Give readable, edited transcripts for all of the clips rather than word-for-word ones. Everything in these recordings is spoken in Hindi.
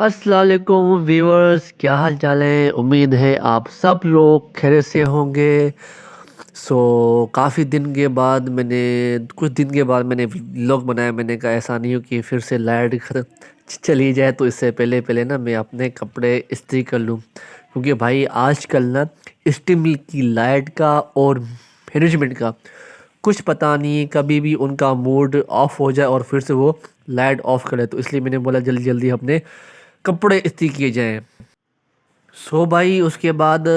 अस्सलाम वालेकुम व्यूअर्स, क्या हाल चाल है। उम्मीद है आप सब लोग खैरियत से होंगे। काफ़ी दिन के बाद मैंने कुछ दिन के बाद मैंने व्लॉग बनाया। मैंने कहा ऐसा नहीं हो कि फिर से लाइट चली जाए, तो इससे पहले पहले ना मैं अपने कपड़े इस्त्री कर लूँ, क्योंकि भाई आजकल ना स्टीम की लाइट का और मैनेजमेंट का कुछ पता नहीं, कभी भी उनका मूड ऑफ हो जाए और फिर से वो लाइट ऑफ करे। तो इसलिए मैंने बोला जल्दी जल्दी अपने कपड़े इस्त्री किए जाएं। भाई उसके बाद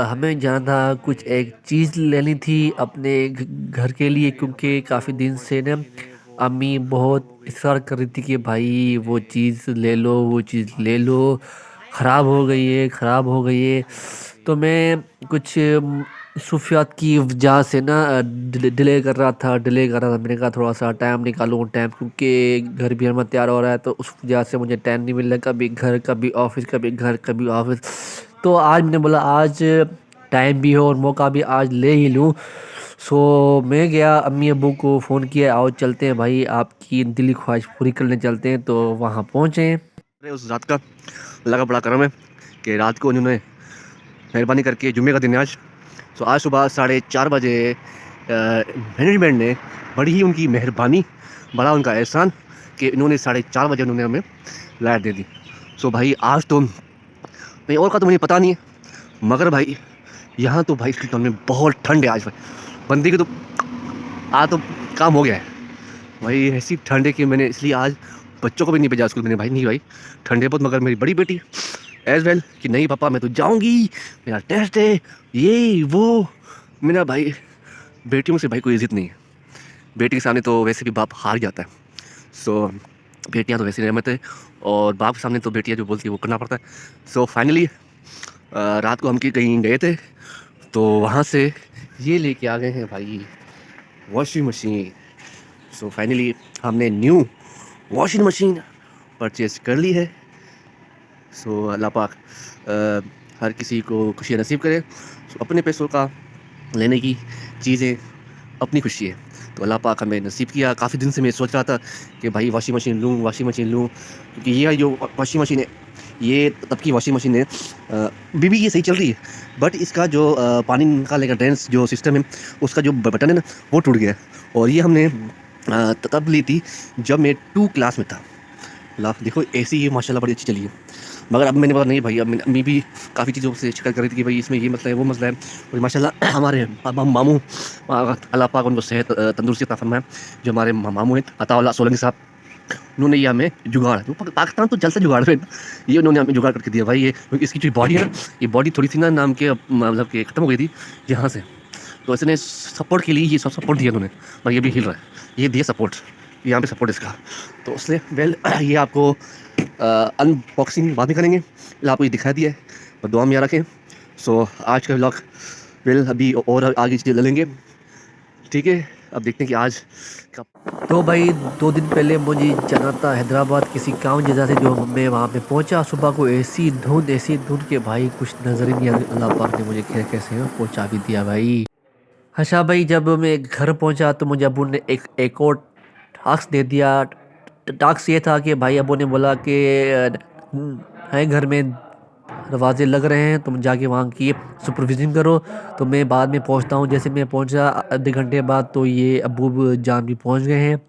हमें जाना था, कुछ एक चीज़ लेनी थी अपने घर के लिए, क्योंकि काफ़ी दिन से ना अम्मी बहुत इसरार कर रही थी कि भाई वो चीज़ ले लो, वो चीज़ ले लो, ख़राब हो गई है, ख़राब हो गई है। तो मैं कुछ सूफियात की वजह से ना डिले कर रहा था। मैंने कहा थोड़ा सा टाइम निकालूँ, टाइम, क्योंकि घर भी हमारा तैयार हो रहा है, तो उस वजह से मुझे टाइम नहीं मिल रहा, कभी घर कभी ऑफिस, कभी घर कभी ऑफिस। तो आज मैंने बोला आज टाइम भी हो और मौका भी आज ले ही लूँ। मैं गया, अम्मी अब्बू को फ़ोन किया, आओ चलते हैं भाई, आपकी दिली ख्वाहिश पूरी करने चलते हैं। तो वहाँ पहुँचे। अरे उस रात का अल्लाह का बड़ा करम है कि रात को उन्होंने मेहरबानी करके जुम्मे का दिन है आज। आज सुबह 4:30 बजे मैनेजमेंट ने, बड़ी ही उनकी मेहरबानी, बड़ा उनका एहसान कि इन्होंने 4:30 बजे उन्होंने हमें लाइट दे दी। भाई आज तो नहीं और का तो मुझे पता नहीं है, मगर भाई यहाँ तो भाई इस टाउन में बहुत ठंड है आज भाई। बंदी के तो आज तो काम हो गया है भाई। ऐसी ठंड है कि मैंने इसलिए आज बच्चों को भी नहीं भेजा स्कूल। मैंने भाई नहीं भाई ठंड है बहुत, मगर मेरी बड़ी बेटी एज वेल कि नहीं पापा मैं तो जाऊंगी, मेरा टेस्ट है, ये वो। मेरा भाई बेटियों से भाई कोई इज्जत नहीं है। बेटी के सामने तो वैसे भी बाप हार जाता है। बेटियां तो वैसे रहमत है, और बाप के सामने तो बेटियां जो बोलती है वो करना पड़ता है। फाइनली रात को हम कहीं गए थे, तो वहाँ से ये लेके आ गए हैं भाई वॉशिंग मशीन। फाइनली हमने न्यू वॉशिंग मशीन परचेज कर ली है। अल्लाह पाक हर किसी को खुशियाँ नसीब करे। अपने पैसों का लेने की चीज़ें अपनी खुशी है, तो अल्लाह पाक हमें नसीब किया। काफ़ी दिन से मैं सोच रहा था कि भाई वॉशिंग मशीन लूँ, क्योंकि ये जो वॉशिंग मशीन है ये तब की वॉशिंग मशीन है। बीबी ये सही चल रही है, बट इसका जो पानी निकालने का ड्रेन्स जो सिस्टम है, उसका जो बटन है ना वो टूट गया है। और ये हमने तब ली थी जब मैं 2 क्लास में था। देखो ऐसी ये माशाल्लाह बड़ी अच्छी चली है, मगर अब मैंने बोला नहीं भाई, अब अम्मी भी काफ़ी चीज़ों से शिकायत कर रही थी कि भाई इसमें ये मसला है, वो मसला है। और माशाल्लाह हमारे मामू, अल्लाह पाक उनको सेहत तंदुरुस्ती अता फरमाए, जो हमारे मामू हैं अताउल्लाह सोलंकी साहब, उन्होंने ये हमें जुगाड़, जो पाकिस्तान तो जल से जुगाड़ है, ये उन्होंने हमें जुगाड़ करके दिया भाई। ये क्योंकि इसकी जो बॉडी है ना, ये बॉडी थोड़ी सी ना नाम के मतलब कि ख़त्म हो गई थी यहाँ से, तो इसने सपोर्ट के लिए ये सब सपोर्ट दिया उन्होंने, और ये भी हिल रहा है, ये दिया सपोर्ट, यहाँ पे सपोर्ट इसका। तो इसलिए वेल ये आपको अनबॉक्सिंग बाद में करेंगे, आपको ये दिखा दिया है, और दुआ में याद रखें। आज का व्लॉग वेल अभी और आगे चीज़ें ले लेंगे, ठीक है। अब देखते हैं कि आज कब। तो भाई 2 दिन पहले मुझे जाना था हैदराबाद किसी काम जगह से, जो मैं वहाँ पे पहुँचा सुबह को। ऐसी धुंध के भाई कुछ नज़र ही नहीं आ रही। अल्लाह पाक ने मुझे खैर कैसे पहुँचा भी दिया भाई। अच्छा भाई, जब मैं घर पहुँचा तो मुझे अबू ने एक और टास्क दे दिया। टास्क ये था कि भाई अबू ने बोला कि है घर में दरवाजे लग रहे हैं, तुम जाके वहाँ की सुपरविज़न करो। तो मैं बाद में पहुँचता हूँ। जैसे मैं पहुँचा आधे घंटे बाद, तो ये अबू जान भी पहुँच गए हैं,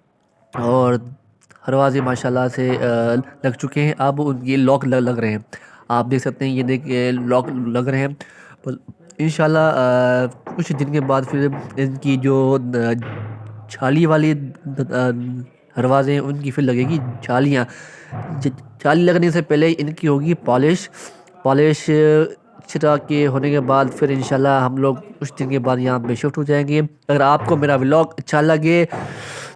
और दरवाजे माशाल्लाह से लग चुके हैं। अब उनके लॉक लग रहे हैं, आप देख सकते हैं, ये देखिए लॉक लग रहे हैं। पर इंशाल्लाह कुछ दिन के बाद फिर इनकी जो छाली वाली दरवाजे हैं उनकी फिर लगेगी जालियाँ। जाली लगने से पहले इनकी होगी पॉलिश। पॉलिश छिटा के होने के बाद फिर इंशाल्लाह हम लोग कुछ दिन के बाद यहाँ पे शिफ्ट हो जाएंगे। अगर आपको मेरा व्लॉग अच्छा लगे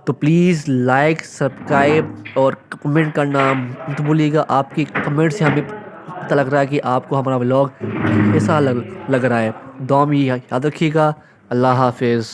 तो प्लीज़ लाइक, सब्सक्राइब और कमेंट करना मत भूलिएगा। आपके कमेंट से हमें पता लग रहा है कि आपको हमारा व्लॉग कैसा लग रहा है। दुआ में याद रखिएगा। अल्लाह हाफिज़।